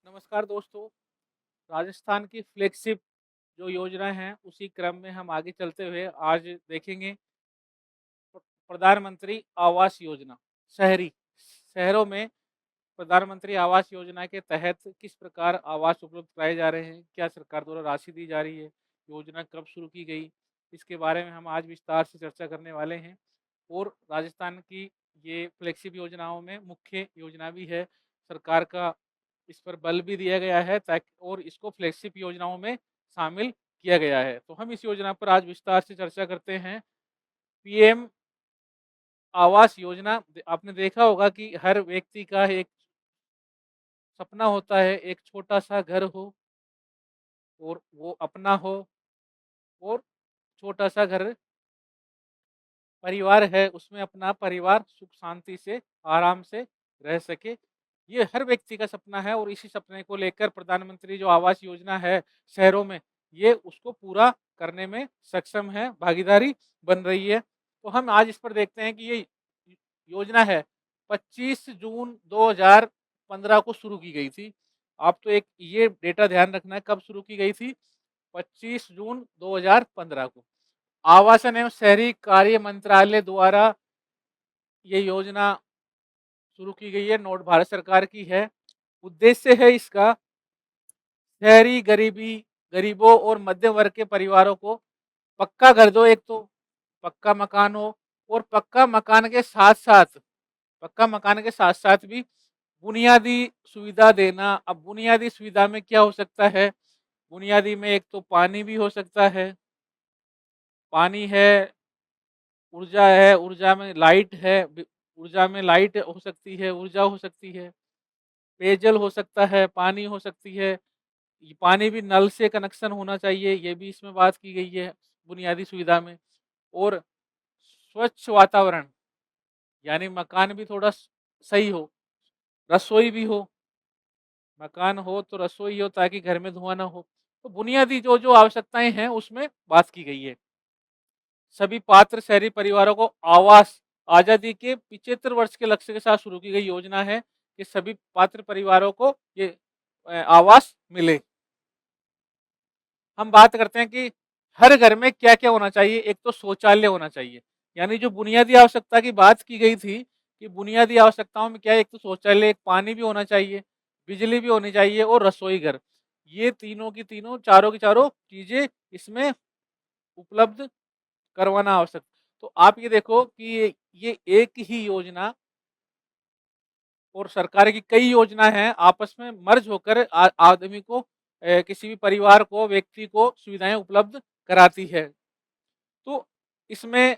नमस्कार दोस्तों। राजस्थान की फ्लैगशिप जो योजना है उसी क्रम में हम आगे चलते हुए आज देखेंगे प्रधानमंत्री आवास योजना। शहरी शहरों में प्रधानमंत्री आवास योजना के तहत किस प्रकार आवास उपलब्ध कराए जा रहे हैं, क्या सरकार द्वारा राशि दी जा रही है, योजना कब शुरू की गई, इसके बारे में हम आज विस्तार से चर्चा करने वाले हैं। और राजस्थान की ये फ्लैगशिप योजनाओं में मुख्य योजना भी है। सरकार का इस पर बल भी दिया गया है ताकि और इसको फ्लैगशिप योजनाओं में शामिल किया गया है। तो हम इस योजना पर आज विस्तार से चर्चा करते हैं। पीएम आवास योजना, आपने देखा होगा कि हर व्यक्ति का एक सपना होता है, एक छोटा सा घर हो और वो अपना हो, और छोटा सा घर परिवार है उसमें अपना परिवार सुख शांति से आराम से रह सके। ये हर व्यक्ति का सपना है और इसी सपने को लेकर प्रधानमंत्री जो आवास योजना है शहरों में, ये उसको पूरा करने में सक्षम है, भागीदारी बन रही है। तो हम आज इस पर देखते हैं कि ये योजना है 25 जून 2015 को शुरू की गई थी। आप तो एक ये डेटा ध्यान रखना है कब शुरू की गई थी, 25 जून 2015 को। आवासन एवं शहरी कार्य मंत्रालय द्वारा ये योजना शुरू की गई है, नोट भारत सरकार की है। उद्देश्य है इसका शहरी गरीबों और मध्यम वर्ग के परिवारों को पक्का घर दो, एक तो पक्का मकान हो, और पक्का मकान के साथ साथ भी बुनियादी सुविधा देना। अब बुनियादी सुविधा में क्या हो सकता है, बुनियादी में एक तो पानी भी हो सकता है, पानी है, ऊर्जा है, ऊर्जा में लाइट है, ऊर्जा में लाइट हो सकती है, ऊर्जा हो सकती है, पेयजल हो सकता है, पानी हो सकती है। ये पानी भी नल से कनेक्शन होना चाहिए, ये भी इसमें बात की गई है बुनियादी सुविधा में। और स्वच्छ वातावरण, यानी मकान भी थोड़ा सही हो, रसोई भी हो, मकान हो तो रसोई हो ताकि घर में धुआं ना हो। तो बुनियादी जो जो आवश्यकताएं हैं उसमें बात की गई है। सभी पात्र शहरी परिवारों को आवास आजादी के 75 वर्ष के लक्ष्य के साथ शुरू की गई योजना है कि सभी पात्र परिवारों को ये आवास मिले। हम बात करते हैं कि हर घर में क्या क्या होना चाहिए। एक तो शौचालय होना चाहिए, यानी जो बुनियादी आवश्यकता की बात की गई थी कि बुनियादी आवश्यकताओं में क्या है, एक तो शौचालय, एक पानी भी होना चाहिए, बिजली भी होनी चाहिए और रसोई घर। ये तीनों की तीनों, चारों की चारों चीजें इसमें उपलब्ध करवाना आवश्यक। तो आप ये देखो कि ये एक ही योजना और सरकार की कई योजना है आपस में मर्ज होकर आदमी को, किसी भी परिवार को, व्यक्ति को सुविधाएं उपलब्ध कराती है। तो इसमें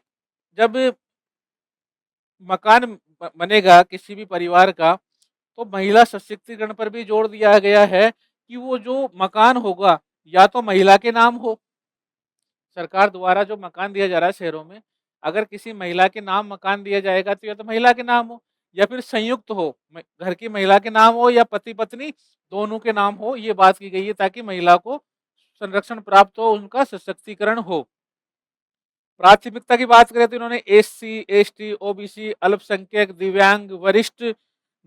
जब मकान बनेगा किसी भी परिवार का, तो महिला सशक्तिकरण पर भी जोर दिया गया है कि वो जो मकान होगा या तो महिला के नाम हो। सरकार द्वारा जो मकान दिया जा रहा है शहरों में, अगर किसी महिला के नाम मकान दिया जाएगा तो या तो महिला के नाम हो या फिर संयुक्त हो, घर की महिला के नाम हो या पति पत्नी दोनों के नाम हो। ये बात की गई है ताकि महिला को संरक्षण प्राप्त हो, उनका सशक्तिकरण हो। प्राथमिकता की बात करें तो इन्होंने एससी, एसटी, ओबीसी, अल्पसंख्यक, दिव्यांग, वरिष्ठ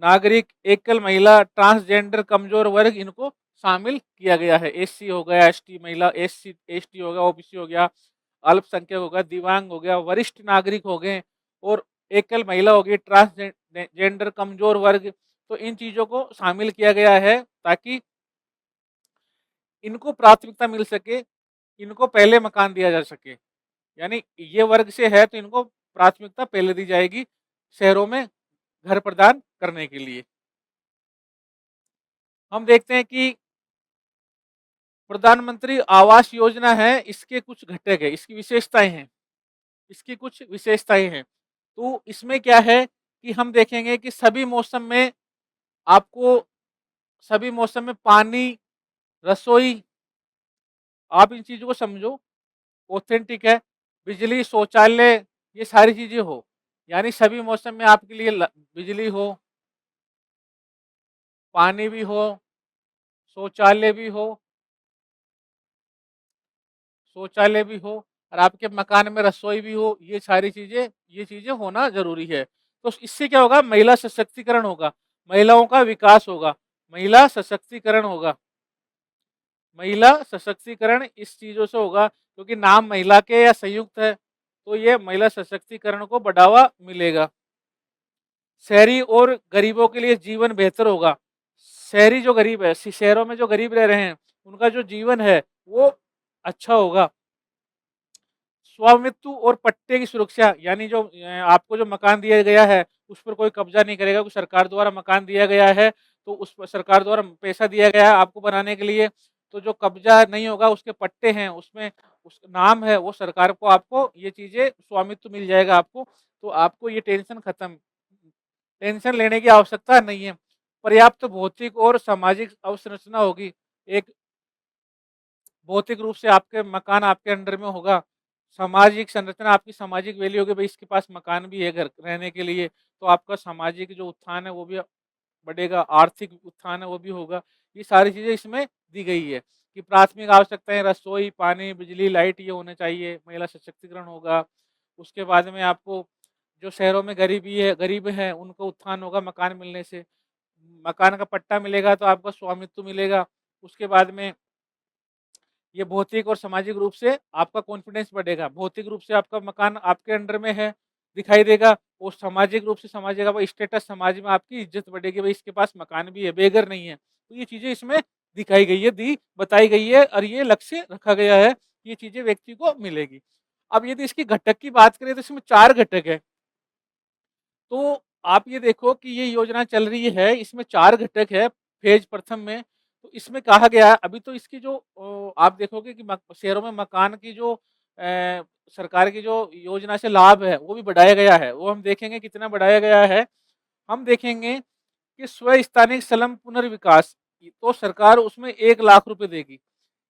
नागरिक, एकल महिला, ट्रांसजेंडर, कमजोर वर्ग, इनको शामिल किया गया है। एससी हो गया, एसटी महिला, एससी एसटी हो गया, ओबीसी हो गया, अल्पसंख्यक हो गया, दिव्यांग हो गया, वरिष्ठ नागरिक हो गए और एकल महिला होगी, ट्रांसजेंडर, कमजोर वर्ग। तो इन चीजों को शामिल किया गया है ताकि इनको प्राथमिकता मिल सके, इनको पहले मकान दिया जा सके। यानी ये वर्ग से है तो इनको प्राथमिकता पहले दी जाएगी शहरों में घर प्रदान करने के लिए। हम देखते हैं कि प्रधानमंत्री आवास योजना है, इसके कुछ घटक है, इसकी विशेषताएं हैं, इसकी कुछ विशेषताएं हैं। तो इसमें क्या है कि हम देखेंगे कि आपको सभी मौसम में पानी, रसोई, आप इन चीजों को समझो, ऑथेंटिक है, बिजली, शौचालय, ये सारी चीजें हो, यानी सभी मौसम में आपके लिए बिजली हो, पानी भी हो, शौचालय भी हो, शौचालय भी हो और आपके मकान में रसोई भी हो। ये चीजें होना जरूरी है। तो इससे क्या होगा, महिला सशक्तिकरण होगा, महिलाओं का विकास होगा, महिला सशक्तिकरण होगा। महिला सशक्तिकरण इस चीज़ों से होगा क्योंकि नाम महिला के या संयुक्त है, तो ये महिला सशक्तिकरण को बढ़ावा मिलेगा। शहरी और गरीबों के लिए जीवन बेहतर होगा। शहरी जो गरीब है, शहरों में जो गरीब रह रहे हैं, उनका जो जीवन है वो अच्छा होगा। स्वामित्व और पट्टे की सुरक्षा, यानी जो आपको जो मकान दिया गया है उस पर कोई कब्जा नहीं करेगा। कोई सरकार द्वारा मकान दिया गया है तो उस पर सरकार द्वारा पैसा दिया गया है आपको बनाने के लिए, तो जो कब्जा नहीं होगा, उसके पट्टे हैं, उसमें उस नाम है, वो सरकार को आपको ये चीजें स्वामित्व मिल जाएगा आपको। तो आपको ये टेंशन खत्म, टेंशन लेने की आवश्यकता नहीं है। पर्याप्त भौतिक और सामाजिक अवसंरचना होगी। एक भौतिक रूप से आपके मकान आपके अंडर में होगा। सामाजिक संरचना, आपकी सामाजिक वैल्यू होगी, भाई इसके पास मकान भी है घर रहने के लिए, तो आपका सामाजिक जो उत्थान है वो भी बढ़ेगा, आर्थिक उत्थान है वो भी होगा। ये सारी चीजें इसमें दी गई है कि प्राथमिक आवश्यकताएं रसोई, पानी, बिजली, लाइट ये होने चाहिए। महिला सशक्तिकरण होगा। उसके बाद में आपको जो शहरों में गरीब है उनको उत्थान होगा मकान मिलने से। मकान का पट्टा मिलेगा तो आपका स्वामित्व मिलेगा। उसके बाद में ये भौतिक और सामाजिक रूप से आपका कॉन्फिडेंस बढ़ेगा। भौतिक रूप से आपका मकान आपके अंडर में है, दिखाई देगा, और सामाजिक रूप से समाज का स्टेटस, समाज में आपकी इज्जत बढ़ेगी, भाई इसके पास मकान भी है, बेघर नहीं है। तो ये चीजें इसमें दिखाई गई है, बताई गई है, और ये लक्ष्य रखा गया है कि ये चीजें व्यक्ति को मिलेगी। अब यदि इसकी घटक की बात करें तो इसमें 4 घटक है। तो आप ये देखो कि ये योजना चल रही है, इसमें 4 घटक है फेज प्रथम में। तो इसमें कहा गया है, अभी तो इसकी जो आप देखोगे कि शहरों में मकान की जो सरकार की जो योजना से लाभ है वो भी बढ़ाया गया है। वो हम देखेंगे कितना बढ़ाया गया है। हम देखेंगे कि स्व स्थानिक स्लम पुनर्विकास, तो सरकार उसमें 1 लाख रुपए देगी।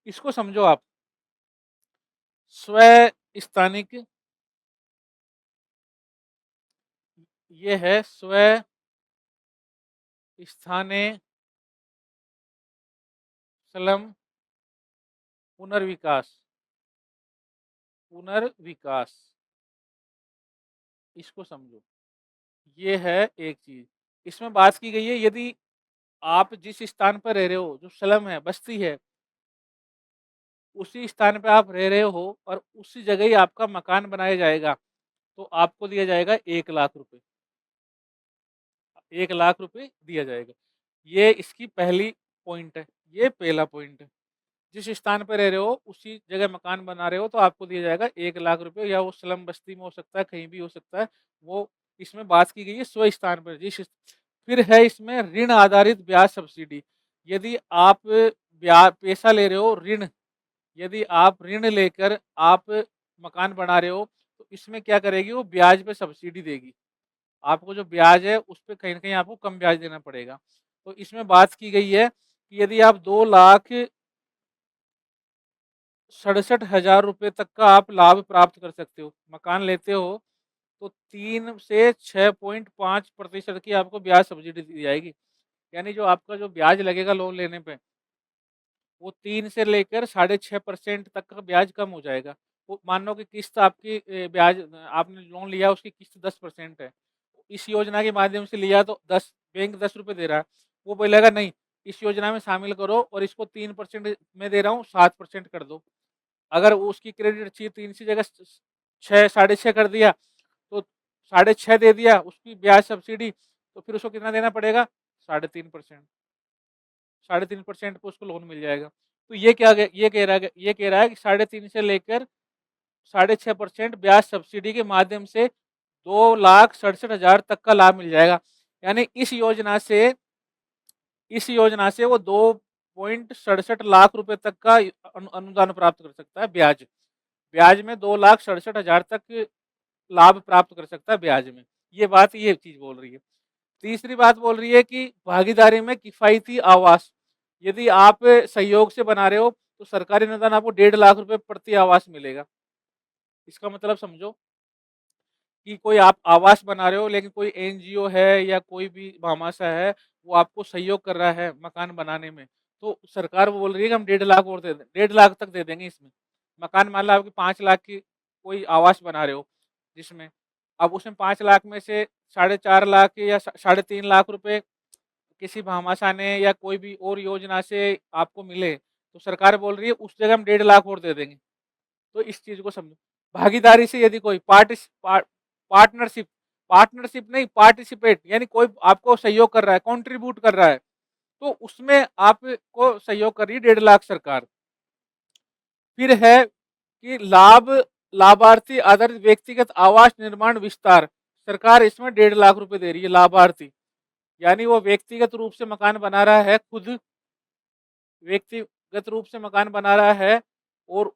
इसको समझो आप, स्व स्थानिक, ये है स्व स्थानीय स्लम पुनर्विकास, पुनर्विकास, इसको समझो। ये है एक चीज। इसमें बात की गई है, यदि आप जिस स्थान पर रह रहे हो, जो स्लम है, बस्ती है, उसी स्थान पे आप रह रहे हो और उसी जगह ही आपका मकान बनाया जाएगा, तो आपको दिया जाएगा 1 लाख रुपए। 1 लाख रुपए दिया जाएगा। ये इसकी पहली पॉइंट है, ये पहला पॉइंट है। जिस स्थान पर रह रहे हो उसी जगह मकान बना रहे हो तो आपको दिया जाएगा 1 लाख रुपए, या वो स्लम बस्ती में हो सकता है, कहीं भी हो सकता है। वो इसमें बात की गई है स्व स्थान पर। फिर है इसमें ऋण आधारित ब्याज सब्सिडी। यदि आप ब्याज पैसा ले रहे हो, ऋण, यदि आप ऋण लेकर आप मकान बना रहे हो, तो इसमें क्या करेगी, वो ब्याज पे सब्सिडी देगी। आपको जो ब्याज है उस पर कहीं ना कहीं आपको कम ब्याज देना पड़ेगा। तो इसमें बात की गई है कि यदि आप 2,67,000 रुपये तक का आप लाभ प्राप्त कर सकते हो, मकान लेते हो, तो 3 से 6.5% की आपको ब्याज सब्सिडी दी जाएगी। यानी जो आपका जो ब्याज लगेगा लोन लेने पे, वो 3 से लेकर 6.5% तक का ब्याज कम हो जाएगा। वो मान लो कि किस्त आपकी ब्याज आपने लोन लिया उसकी किस्त 10% है, इस योजना के माध्यम से लिया तो 10 बैंक 10 रुपये दे रहा है, वो बोलेगा नहीं, इस योजना में शामिल करो और इसको 3% में दे रहा हूँ, 7% कर दो। अगर वो उसकी क्रेडिट अच्छी है, 3 की जगह 6, 6.5 कर दिया, तो 6.5 दे दिया उसकी ब्याज सब्सिडी, तो फिर उसको कितना देना पड़ेगा, 3.5%। 3.5% पे उसको लोन मिल जाएगा। तो ये कह रहा है कि 3.5 से लेकर 6.5% ब्याज सब्सिडी के माध्यम से 2,67,000 तक का लाभ मिल जाएगा। यानी इस योजना से वो 2.67 लाख रुपए तक का अनुदान प्राप्त कर सकता है, ब्याज ब्याज में 2,67,000 तक लाभ प्राप्त कर सकता है ब्याज में। ये चीज बोल रही है। तीसरी बात बोल रही है कि भागीदारी में किफायती आवास। यदि आप सहयोग से बना रहे हो तो सरकारी अनुदान आपको 1.5 लाख रुपए प्रति आवास मिलेगा। इसका मतलब समझो कि कोई आप आवास बना रहे हो, लेकिन कोई एनजीओ है या कोई भी भामाशाह है, वो आपको सहयोग कर रहा है मकान बनाने में, तो सरकार वो बोल रही है कि हम 1.5 लाख और दे दें, 1.5 लाख तक दे देंगे इसमें। मकान मान लो आपकी 5 लाख की कोई आवास बना रहे हो, जिसमें अब उसमें 5 लाख में से 4.5 लाख या 3.5 लाख रुपए किसी भामाशाह ने या कोई भी और योजना से आपको मिले, तो सरकार बोल रही है उस जगह हम 1.5 लाख और दे देंगे। तो इस चीज को समझो। भागीदारी से यदि कोई पार्टनरशिप, पार्टनरशिप नहीं, पार्टिसिपेट, यानी कोई आपको सहयोग कर रहा है, कंट्रीब्यूट कर रहा है, तो उसमें आपको सहयोग कर रही है 1.5 लाख सरकार। फिर है कि लाभार्थी आधारित व्यक्तिगत आवास निर्माण विस्तार, सरकार इसमें 1.5 लाख रुपए दे रही है लाभार्थी, यानी वो व्यक्तिगत रूप से मकान बना रहा है, खुद व्यक्तिगत रूप से मकान बना रहा है, और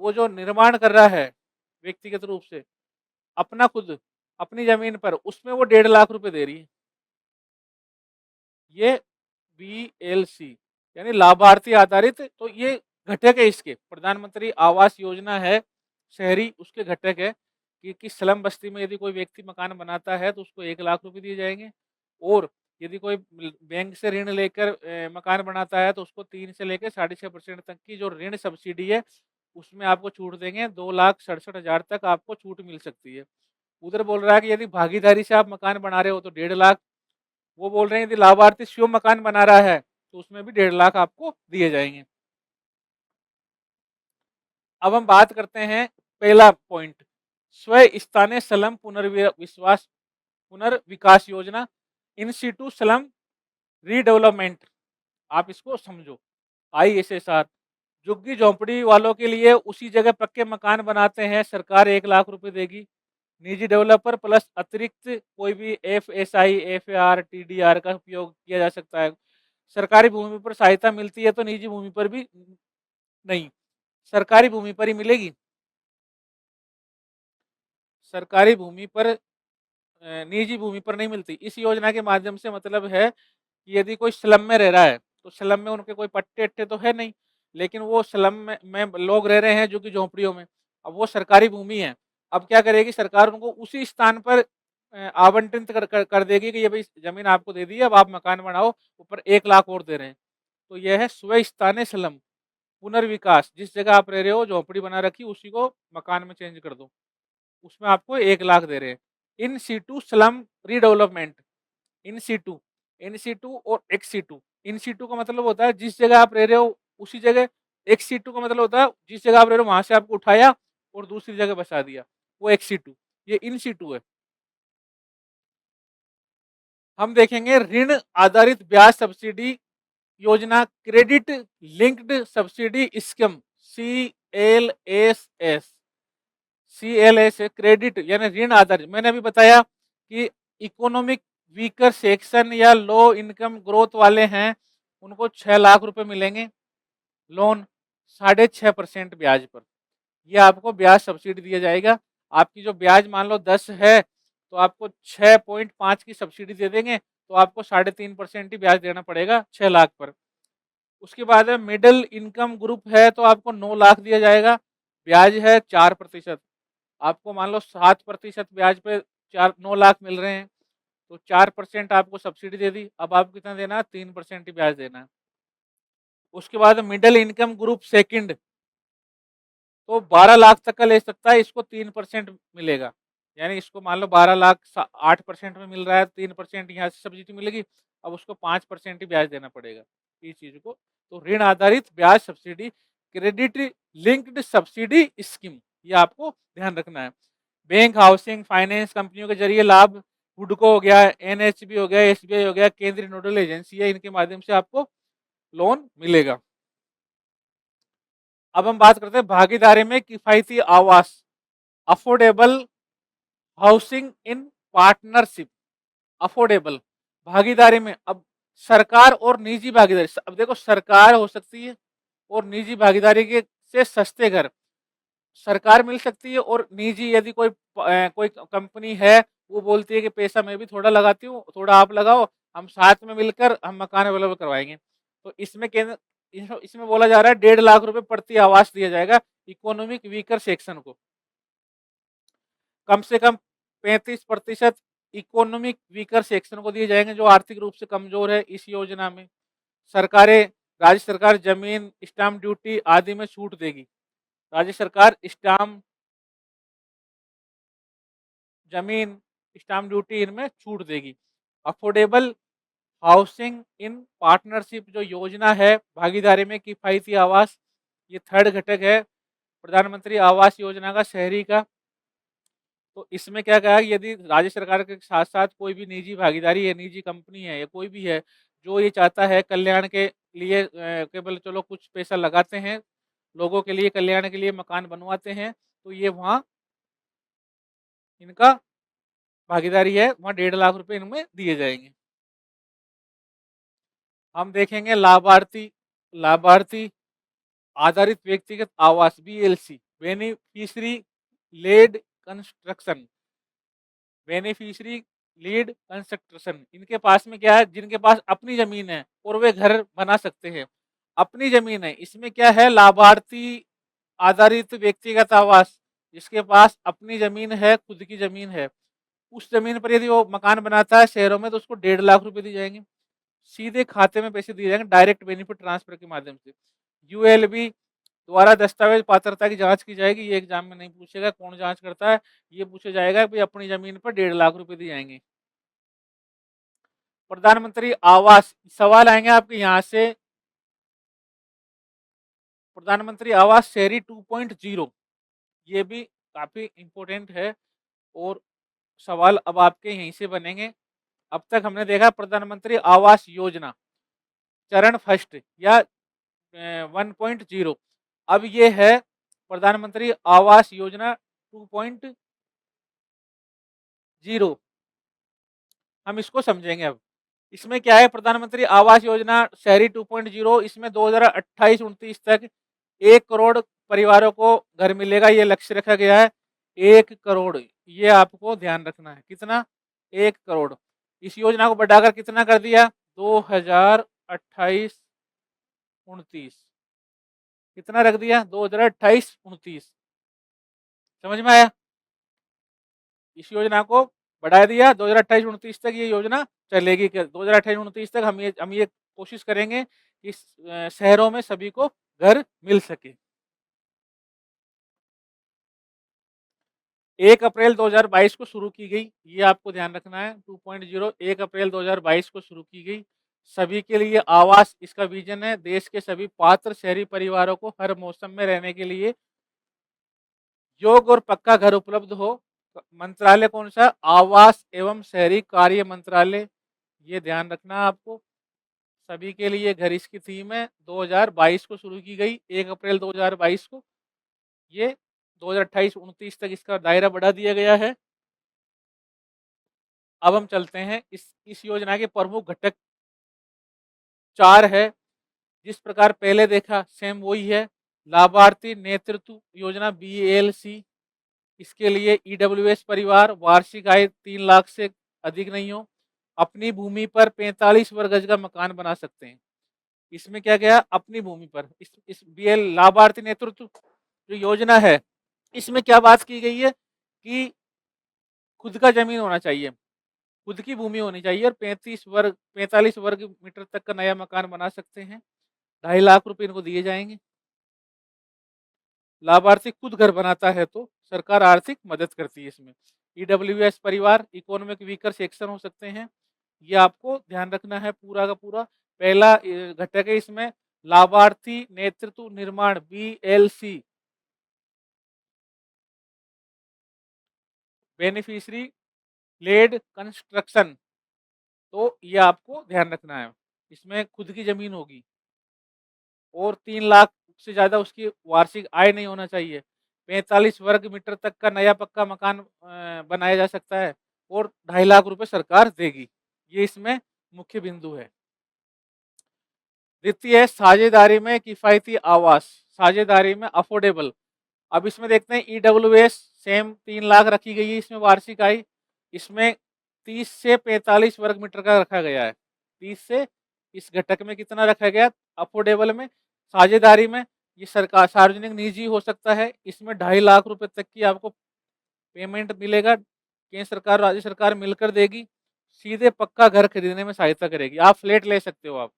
वो जो निर्माण कर रहा है व्यक्तिगत रूप से अपना खुद अपनी जमीन पर, उसमें वो 1.5 लाख रुपए दे रही है। ये BLC यानी लाभार्थी आधारित, तो ये घटक है इसके, प्रधानमंत्री आवास योजना है शहरी, उसके घटक है कि किस स्लम बस्ती में यदि कोई व्यक्ति मकान बनाता है तो उसको 1 लाख रुपए दिए जाएंगे, और यदि कोई बैंक से ऋण लेकर मकान बनाता है तो उसको 3 से लेकर 6.5% तक की जो ऋण सब्सिडी है उसमें आपको छूट देंगे, 2,67,000 तक आपको छूट मिल सकती है। उधर बोल रहा है कि यदि भागीदारी से आप मकान बना रहे हो तो 1.5 लाख, वो बोल रहे हैं यदि लाभार्थी स्वयं मकान बना रहा है तो उसमें भी 1.5 लाख आपको दिए जाएंगे। अब हम बात करते हैं पहला पॉइंट, स्व स्थानीय स्लम पुनर्विकास योजना, इन सीटू स्लम रीडेवलपमेंट, आप इसको समझो। ISSR, झुग्गी झोंपड़ी वालों के लिए उसी जगह पक्के मकान बनाते हैं, सरकार 1 लाख रुपए देगी। निजी डेवलपर प्लस अतिरिक्त कोई भी FSI, FAR, TDR का उपयोग किया जा सकता है। सरकारी भूमि पर सहायता मिलती है तो निजी भूमि पर भी नहीं, सरकारी भूमि पर ही मिलेगी। सरकारी भूमि पर निजी भूमि पर नहीं मिलती। इस योजना के माध्यम से मतलब है कि यदि कोई स्लम में रह रहा है तो स्लम में उनके कोई पट्टे अट्टे तो है नहीं, लेकिन वो स्लम में लोग रह रहे हैं जो कि झोंपड़ियों में, अब वो सरकारी भूमि है। अब क्या करेगी सरकार, उनको उसी स्थान पर आवंटित कर देगी कि ये भाई जमीन आपको दे दी है, अब आप मकान बनाओ, ऊपर 1 लाख और दे रहे हैं। तो यह है स्व स्थानीय स्लम पुनर्विकास, जिस जगह आप रह रहे हो झोंपड़ी बना रखी उसी को मकान में चेंज कर दो, उसमें आपको 1 लाख दे रहे हैं। In situ slum redevelopment, in situ, in situ और एक्स सीटू। इन सीटू का मतलब होता है जिस जगह आप रह रहे हो उसी जगह, एक्स सीटू का मतलब होता है जिस जगह आप रह रहे हो वहां से आपको उठाया और दूसरी जगह बसा दिया, वो एक्स सीटू। ये इन सीटू है। हम देखेंगे ऋण आधारित ब्याज सब्सिडी योजना, credit linked subsidy scheme, CLSS। CLS credit यानी ऋण आधारित, मैंने अभी बताया कि इकोनॉमिक वीकर सेक्शन या लो इनकम ग्रोथ वाले हैं उनको 6 लाख रुपए मिलेंगे लोन, 6.5% ब्याज पर, ये आपको ब्याज सब्सिडी दिया जाएगा। आपकी जो ब्याज मान लो 10 है तो आपको 6.5 की सब्सिडी दे देंगे, तो आपको 3.5% ही ब्याज देना पड़ेगा 6 लाख पर। उसके बाद में मिडिल इनकम ग्रुप है तो आपको 9 लाख दिया जाएगा, ब्याज है 4%। आपको मान लो 7% ब्याज पे 9 लाख मिल रहे हैं, तो 4% आपको सब्सिडी दे दी, अब आपको कितना देना है, 3% ही ब्याज देना है। उसके बाद मिडिल इनकम ग्रुप सेकंड तो 12 लाख तक का ले सकता है, इसको 3% मिलेगा, यानी इसको मान लो 12 लाख 8% में मिल रहा है, 3% यहाँ से सब्सिडी मिलेगी, अब उसको 5% ही ब्याज देना पड़ेगा इस चीज को। तो ऋण आधारित ब्याज subsidy, credit linked subsidy scheme, ये आपको ध्यान रखना है। बैंक, हाउसिंग फाइनेंस कंपनियों के जरिए लाभ, हुडको हो गया, NHB हो गया, SBI हो गया, केंद्रीय नोडल एजेंसी है, इनके माध्यम से आपको लोन मिलेगा। अब हम बात करते हैं भागीदारी में किफायती आवास, affordable housing in partnership. Affordable भागीदारी में, अब सरकार और निजी भागीदारी, अब देखो सरकार हो सकती है और निजी भागीदारी के से सस्ते घर, सरकार मिल सकती है और निजी यदि कोई कंपनी है वो बोलती है कि पैसा मैं भी थोड़ा लगाती हूँ, थोड़ा आप लगाओ, हम साथ में मिलकर हम मकान अवेलेबल करवाएंगे। तो इसमें केंद्र, इसमें बोला जा रहा है 1.5 लाख रुपए प्रति आवास दिया जाएगा इकोनॉमिक वीकर सेक्शन को। कम से कम 35% इकोनॉमिक वीकर सेक्शन को दिए जाएंगे जो आर्थिक रूप से कमजोर है। इस योजना में सरकारें, राज्य सरकार जमीन स्टाम्प ड्यूटी आदि में छूट देगी, राज्य सरकार स्टाम्प जमीन स्टाम्प ड्यूटी इनमें छूट देगी। अफोर्डेबल हाउसिंग इन पार्टनरशिप जो योजना है भागीदारी में किफायती आवास, ये थर्ड घटक है प्रधानमंत्री आवास योजना का शहरी का। तो इसमें क्या कहा कि यदि राज्य सरकार के साथ साथ कोई भी निजी भागीदारी है, निजी कंपनी है या कोई भी है जो ये चाहता है कल्याण के लिए केवल चलो कुछ पैसा लगाते हैं लोगों के लिए, कल्याण के लिए मकान बनवाते हैं, तो ये वहाँ इनका भागीदारी है, वहाँ 1.5 लाख रुपए इनमें दिए जाएंगे। हम देखेंगे लाभार्थी लाभार्थी आधारित व्यक्तिगत आवास BLC, beneficiary led construction, beneficiary lead construction. इनके पास में क्या है, जिनके पास अपनी जमीन है और वे घर बना सकते हैं, अपनी जमीन है। इसमें क्या है, लाभार्थी आधारित व्यक्तिगत आवास, जिसके पास अपनी जमीन है, खुद की जमीन है, उस जमीन पर यदि वो मकान बनाता है शहरों में तो उसको 1.5 लाख रुपए दिए जाएंगे, सीधे खाते में पैसे दिए जाएंगे डायरेक्ट बेनिफिट ट्रांसफर के माध्यम से। ULB द्वारा दस्तावेज पात्रता की जांच की जाएगी, ये एग्जाम में नहीं पूछेगा कौन जांच करता है, ये पूछा जाएगा भाई अपनी जमीन पर 1.5 लाख रुपए दिए जाएंगे। प्रधानमंत्री आवास, सवाल आएंगे आपके यहाँ से, प्रधानमंत्री आवास शहरी 2.0, ये भी काफी इंपॉर्टेंट है और सवाल अब आपके यहीं से बनेंगे। अब तक हमने देखा प्रधानमंत्री आवास योजना चरण फर्स्ट या 1.0, अब ये है प्रधानमंत्री आवास योजना 2.0। हम इसको समझेंगे अब। इसमें क्या है, प्रधानमंत्री आवास योजना शहरी 2.0, इसमें 2028-29 तक 1 करोड़ परिवारों को घर मिलेगा, ये लक्ष्य रखा गया है। 1 करोड़, ये आपको ध्यान रखना है, कितना, 1 करोड़। इस योजना को बढ़ाकर कितना कर दिया, 2028-29, कितना रख दिया, 2028-29। समझ में आया, इस योजना को बढ़ा दिया 2028-29 तक ये योजना चलेगी। 2028-29 तक हम ये कोशिश करेंगे कि शहरों में सभी को घर मिल सके। 1 अप्रैल 2022 को शुरू की गई, ये आपको ध्यान रखना है। 2.0 1 अप्रैल 2022 को शुरू की गई। सभी के लिए आवास इसका विजन है, देश के सभी पात्र शहरी परिवारों को हर मौसम में रहने के लिए योग्य और पक्का घर उपलब्ध हो। मंत्रालय कौन सा, आवास एवं शहरी कार्य मंत्रालय, ये ध्यान रखना आपको। सभी के लिए घर इसकी थीम है, 2022 को शुरू की गई, 1 अप्रैल 2022 को। ये 2028-29 तक इसका दायरा बढ़ा दिया गया है। अब हम चलते हैं इस योजना के प्रमुख घटक 4 है। जिस प्रकार पहले देखा सेम वही है। लाभार्थी नेतृत्व योजना BLC, इसके लिए EWS परिवार वार्षिक आय 3 लाख से अधिक नहीं हो, अपनी भूमि पर 45 वर्ग गज का मकान बना सकते हैं। इसमें क्या गया, अपनी भूमि पर। इस BL लाभार्थी नेतृत्व जो योजना है, इसमें क्या बात की गई है कि खुद का जमीन होना चाहिए, खुद की भूमि होनी चाहिए और 45 वर्ग मीटर तक का नया मकान बना सकते हैं। 2.5 लाख रुपए इनको दिए जाएंगे। लाभार्थी खुद घर बनाता है तो सरकार आर्थिक मदद करती है इसमें। EWS परिवार इकोनॉमिक वीकर सेक्शन हो सकते हैं, ये आपको ध्यान रखना है पूरा का पूरा। पहला घटक है इसमें लाभार्थी नेतृत्व निर्माण BLC, बेनिफिशियरी लेड कंस्ट्रक्शन, तो ये आपको ध्यान रखना है। इसमें खुद की जमीन होगी और 3 लाख से ज़्यादा उसकी वार्षिक आय नहीं होना चाहिए। 45 वर्ग मीटर तक का नया पक्का मकान बनाया जा सकता है और 2.5 लाख रुपए सरकार देगी। ये इसमें मुख्य बिंदु है। द्वितीय है साझेदारी में किफायती आवास, साझेदारी में अफोर्डेबल। अब इसमें देखते हैं EWS सेम 3 लाख रखी गई है इसमें वार्षिक आय। इसमें 30 से 45 वर्ग मीटर का रखा गया है। 30 से इस घटक में कितना रखा गया, अफोर्डेबल में। साझेदारी में ये सरकार सार्वजनिक निजी हो सकता है, इसमें 2.5 लाख रुपए तक की आपको पेमेंट मिलेगा, केंद्र सरकार राज्य सरकार मिलकर देगी। सीधे पक्का घर खरीदने में सहायता करेगी, आप फ्लैट ले सकते हो आप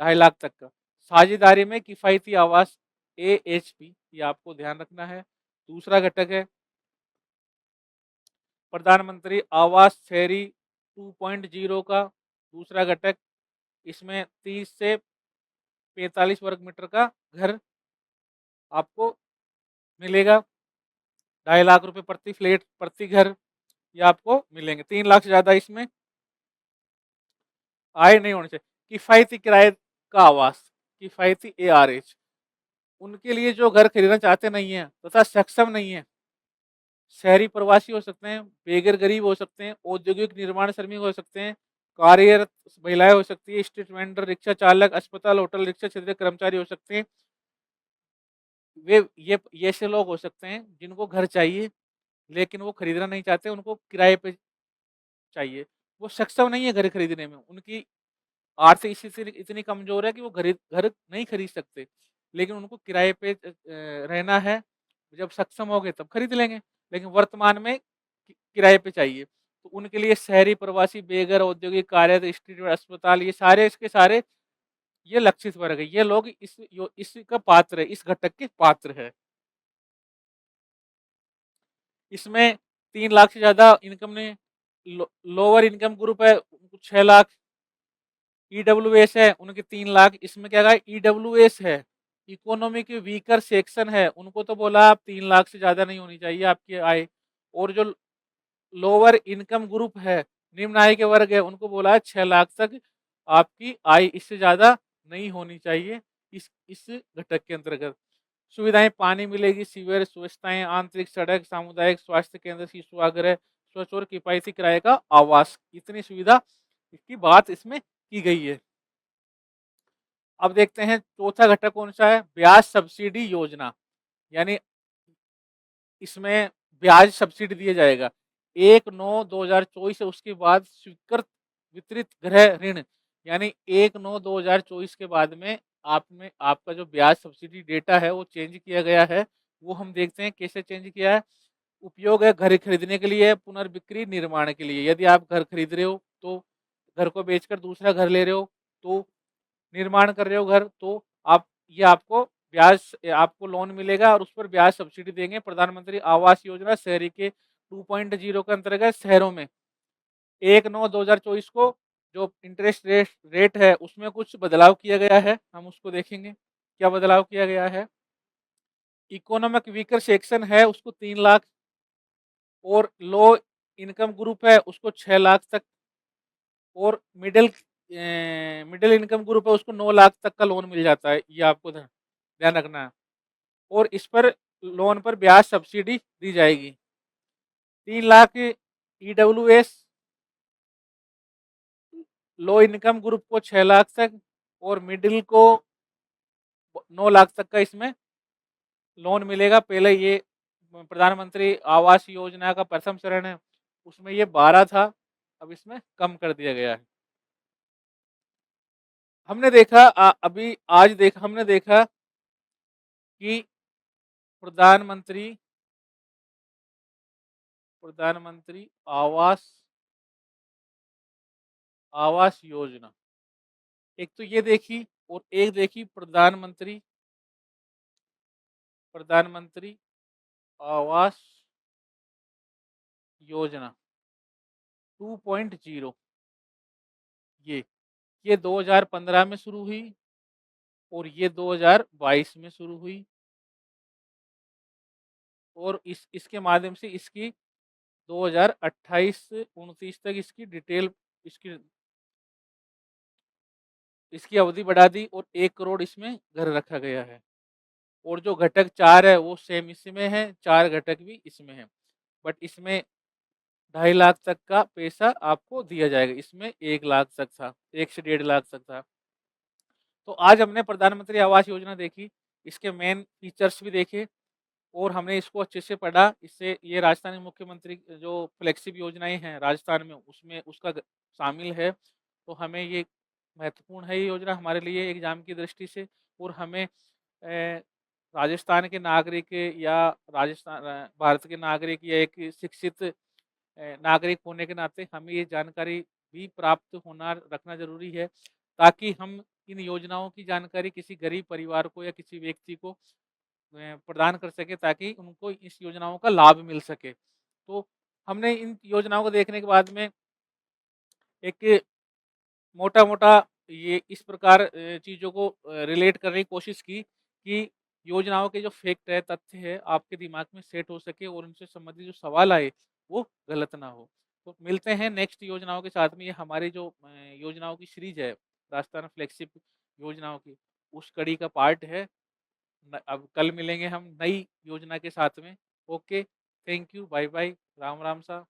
2.5 लाख तक का। साझेदारी में किफायती आवास AHP, ये आपको ध्यान रखना है। दूसरा घटक है प्रधानमंत्री आवास शहरी 2.0 का दूसरा घटक इसमें 30 से 45 वर्ग मीटर का घर आपको मिलेगा। 2.5 लाख रुपए प्रति फ्लैट प्रति घर ये आपको मिलेंगे। 3 लाख से ज़्यादा इसमें आय नहीं होनी चाहिए। किफ़ायती किराए का आवास, किफ़ायती ARH, उनके लिए जो घर खरीदना चाहते नहीं हैं तथा सक्षम नहीं है, शहरी प्रवासी हो सकते हैं, बेघर गरीब हो सकते हैं, औद्योगिक निर्माण श्रमिक हो सकते हैं, कार्यरत महिलाएं हो सकती है, स्ट्रीट वेंडर, रिक्शा चालक, अस्पताल, होटल, रिक्शा क्षेत्र के कर्मचारी हो सकते हैं। वे ये ऐसे लोग हो सकते हैं जिनको घर चाहिए लेकिन वो खरीदना नहीं चाहते, उनको किराए पे चाहिए। वो सक्षम नहीं है घर खरीदने में, उनकी आर्थिक स्थिति इतनी कमजोर है कि वो घर नहीं खरीद सकते, लेकिन उनको किराए पे रहना है। जब सक्षम हो गए तब खरीद लेंगे, लेकिन वर्तमान में किराए पे चाहिए। तो उनके लिए शहरी प्रवासी, बेघर, औद्योगिक कार्य, स्ट्रीट अस्पताल, ये सारे इसके सारे ये लक्षित वर्ग है। ये लोग इसका पात्र है, इस घटक के पात्र है। इसमें 3 लाख से ज्यादा इनकम ने लोअर इनकम ग्रुप है, 6 लाख। EWS है उनके 3 लाख। इसमें क्या कहा, EWS है, इकोनॉमिक वीकर सेक्शन है, उनको तो बोला आप 3 लाख से ज्यादा नहीं होनी चाहिए आपकी आय। और जो लोअर इनकम ग्रुप है, निम्न आय के वर्ग है, उनको बोला है 6 लाख तक आपकी आय, इससे ज्यादा नहीं होनी चाहिए इस घटक के अंतर्गत। सुविधाएं, पानी मिलेगी, सीवर, स्वच्छताएं, आंतरिक सड़क, सामुदायिक स्वास्थ्य केंद्र, शिशुआगृह, स्वच्छ और किफायती किराए का आवास, इतनी सुविधा की बात इसमें की गई है। अब देखते हैं चौथा घटक कौन सा है, ब्याज सब्सिडी योजना। यानी इसमें ब्याज सब्सिडी दिया जाएगा। 1/9/2024 से उसके बाद स्वीकृत वितरित गृह ऋण, यानी 1/9/2024 के बाद में आप में आपका जो ब्याज सब्सिडी डेटा है वो चेंज किया गया है। वो हम देखते हैं कैसे चेंज किया है। उपयोग है घर खरीदने के लिए, पुनर्बिक्री, निर्माण के लिए। यदि आप घर खरीद रहे हो तो घर को बेचकर दूसरा घर ले रहे हो, तो निर्माण कर रहे हो घर, तो आप ये आपको ब्याज आपको लोन मिलेगा और उस पर ब्याज सब्सिडी देंगे। प्रधानमंत्री आवास योजना शहरी के 2.0 के अंतर्गत शहरों में 1/9/2024 को जो इंटरेस्ट रेट है उसमें कुछ बदलाव किया गया है, हम उसको देखेंगे क्या बदलाव किया गया है। इकोनॉमिक वीकर सेक्शन है उसको 3 लाख, और लो इनकम ग्रुप है उसको 6 लाख तक, और मिडिल इनकम ग्रुप है उसको 9 लाख तक का लोन मिल जाता है। ये आपको ध्यान रखना है। और इस पर लोन पर ब्याज सब्सिडी दी जाएगी। 3 lakh EWS, low income group को 6 लाख तक, और मिडिल को 9 लाख तक का इसमें लोन मिलेगा। पहले ये प्रधानमंत्री आवास योजना का प्रथम चरण है, उसमें ये 12 था, अब इसमें कम कर दिया गया है। हमने देखा अभी आज हमने देखा कि प्रधानमंत्री प्रधानमंत्री आवास आवास योजना, एक तो ये देखी, और एक देखी प्रधानमंत्री आवास योजना 2.0। ये 2015 में शुरू हुई और ये 2022 में शुरू हुई, और इसके माध्यम से इसकी 2028 से 29 तक इसकी डिटेल इसकी इसकी अवधि बढ़ा दी, और 1 करोड़ इसमें घर रखा गया है। और जो घटक 4 है वो सेम इसमें है, 4 घटक भी इसमें है, बट इसमें 2.5 लाख तक का पैसा आपको दिया जाएगा, इसमें 1 लाख तक था, 1 से 1.5 लाख तक था। तो आज हमने प्रधानमंत्री आवास योजना देखी, इसके मेन फीचर्स भी देखे, और हमने इसको अच्छे से पढ़ा। इससे ये राजस्थान के मुख्यमंत्री जो फ्लैगशिप योजनाएं हैं राजस्थान में, उसमें उसका शामिल है। तो हमें ये महत्वपूर्ण है ये योजना हमारे लिए एग्जाम की दृष्टि से। और हमें राजस्थान के नागरिक या भारत के नागरिक या एक शिक्षित नागरिक होने के नाते हमें ये जानकारी भी प्राप्त होना रखना जरूरी है, ताकि हम इन योजनाओं की जानकारी किसी गरीब परिवार को या किसी व्यक्ति को प्रदान कर सके, ताकि उनको इस योजनाओं का लाभ मिल सके। तो हमने इन योजनाओं को देखने के बाद में एक मोटा मोटा ये इस प्रकार चीज़ों को रिलेट करने की कोशिश की कि योजनाओं के जो फैक्ट है, तथ्य है, आपके दिमाग में सेट हो सके और उनसे संबंधित जो सवाल आए, वो गलत ना हो। तो मिलते हैं नेक्स्ट योजनाओं के साथ में। ये हमारी जो योजनाओं की सीरीज़ है, राजस्थान फ्लैगशिप योजनाओं की, उस कड़ी का पार्ट है। अब कल मिलेंगे हम नई योजना के साथ में। Okay, thank you, bye bye, Ram Ram सा।